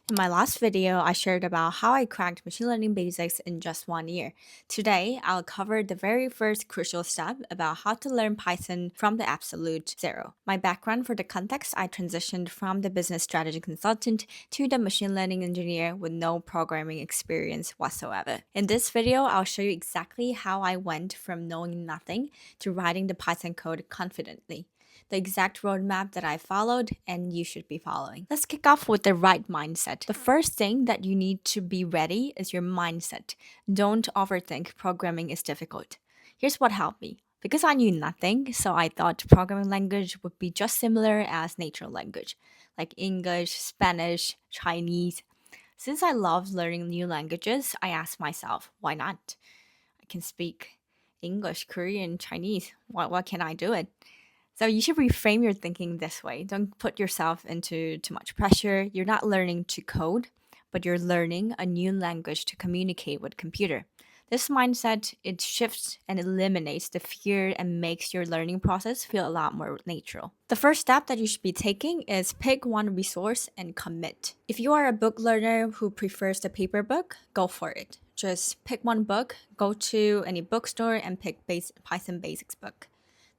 In my last video, I shared about how I cracked machine learning basics in just 1 year. Today, I'll cover the very first crucial step about how to learn Python from the absolute zero. My background for the context, I transitioned from the business strategy consultant to the machine learning engineer with no programming experience whatsoever. In this video, I'll show you exactly how I went from knowing nothing to writing the Python code confidently. The exact roadmap that I followed and you should be following. Let's kick off with the right mindset. The first thing that you need to be ready is your mindset. Don't overthink programming is difficult. Here's what helped me. Because I knew nothing, so I thought programming language would be just similar as natural language, like English, Spanish, Chinese. Since I love learning new languages, I asked myself, why not? I can speak English, Korean, Chinese. Why can't I do it? So you should reframe your thinking this way. Don't put yourself into too much pressure. You're not learning to code, but you're learning a new language to communicate with computer. This mindset, it shifts and eliminates the fear and makes your learning process feel a lot more natural. The first step that you should be taking is pick one resource and commit. If you are a book learner who prefers the paper book, go for it. Just pick one book, go to any bookstore and pick Python Basics book.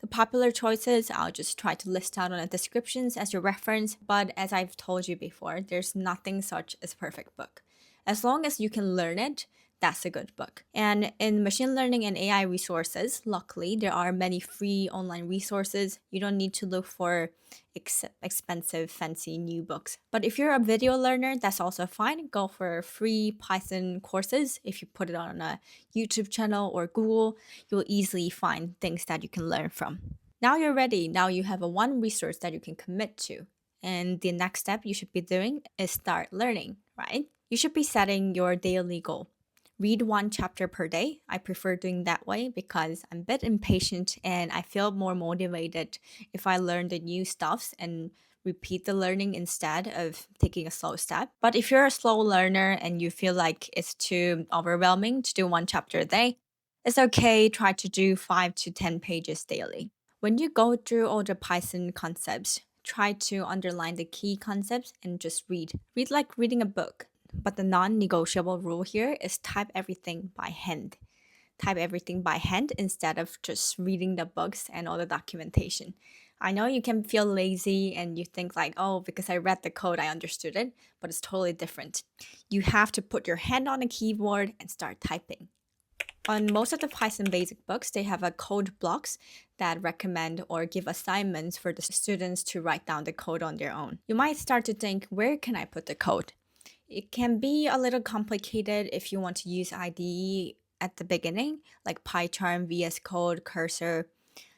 The popular choices, I'll just try to list out on the descriptions as your reference, but as I've told you before, there's nothing such as perfect book. As long as you can learn it, that's a good book. And in machine learning and AI resources, luckily, there are many free online resources. You don't need to look for expensive, fancy new books. But if you're a video learner, that's also fine. Go for free Python courses. If you put it on a YouTube channel or Google, you'll easily find things that you can learn from. Now you're ready. Now you have a one resource that you can commit to. And the next step you should be doing is start learning, right? You should be setting your daily goal. Read one chapter per day. I prefer doing that way because I'm a bit impatient and I feel more motivated if I learn the new stuffs and repeat the learning instead of taking a slow step. But if you're a slow learner and you feel like it's too overwhelming to do one chapter a day, it's okay. Try to do 5 to 10 pages daily. When you go through all the Python concepts, try to underline the key concepts and just read. Read like reading a book. But the non-negotiable rule here is type everything by hand. Type everything by hand instead of just reading the books and all the documentation. I know you can feel lazy and you think like, oh, because I read the code, I understood it, but it's totally different. You have to put your hand on the keyboard and start typing. On most of the Python basic books, they have a code blocks that recommend or give assignments for the students to write down the code on their own. You might start to think, where can I put the code? It can be a little complicated if you want to use IDE at the beginning, like PyCharm, VS Code, Cursor.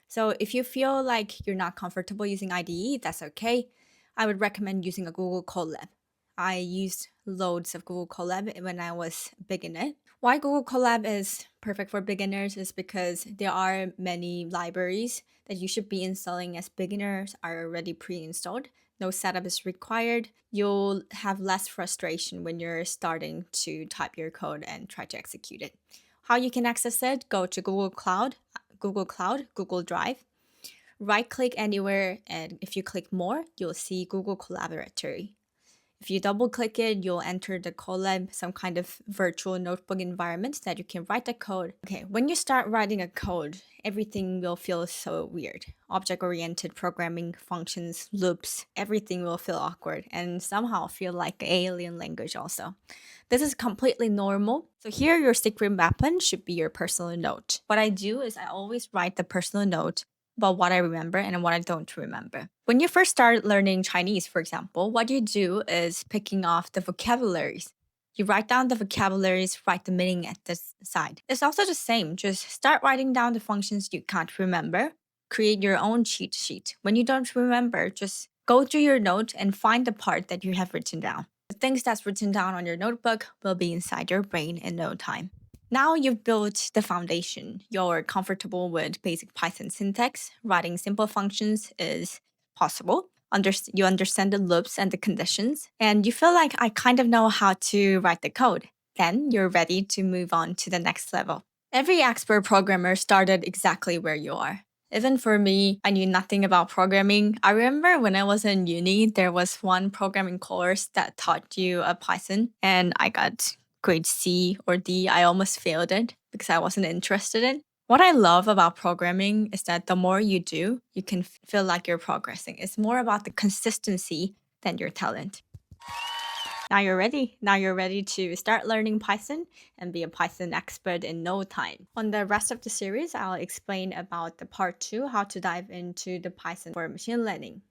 So if you feel like you're not comfortable using IDE, that's okay. I would recommend using a Google Colab. I used loads of Google Colab when I was a beginner. Why Google Colab is perfect for beginners is because there are many libraries that you should be installing as beginners are already pre-installed. No setup is required. You'll have less frustration when you're starting to type your code and try to execute it. How you can access it, go to Google Cloud, Google Drive. Right click anywhere, and if you click more, you'll see Google Collaboratory. If you double click it, you'll enter the Colab, some kind of virtual notebook environment that you can write the code. Okay, when you start writing a code, everything will feel so weird. Object-oriented programming, functions, loops, everything will feel awkward and somehow feel like alien language also. This is completely normal. So here, your secret weapon should be your personal note. What I do is I always write the personal note about what I remember and what I don't remember. When you first start learning Chinese, for example, what you do is picking off the vocabularies. You write down the vocabularies, write the meaning at the side. It's also the same. Just start writing down the functions you can't remember. Create your own cheat sheet. When you don't remember, just go through your note and find the part that you have written down. The things that's written down on your notebook will be inside your brain in no time. Now you've built the foundation. You're comfortable with basic Python syntax. Writing simple functions is possible. You understand the loops and the conditions, and you feel like I kind of know how to write the code. Then you're ready to move on to the next level. Every expert programmer started exactly where you are. Even for me, I knew nothing about programming. I remember when I was in uni, there was one programming course that taught you a Python, and I got grade C or D. I almost failed it because I wasn't interested in. What I love about programming is that the more you do, you can feel like you're progressing. It's more about the consistency than your talent. Now you're ready. Now you're ready to start learning Python and be a Python expert in no time. On the rest of the series, I'll explain about the part 2, how to dive into the Python for machine learning.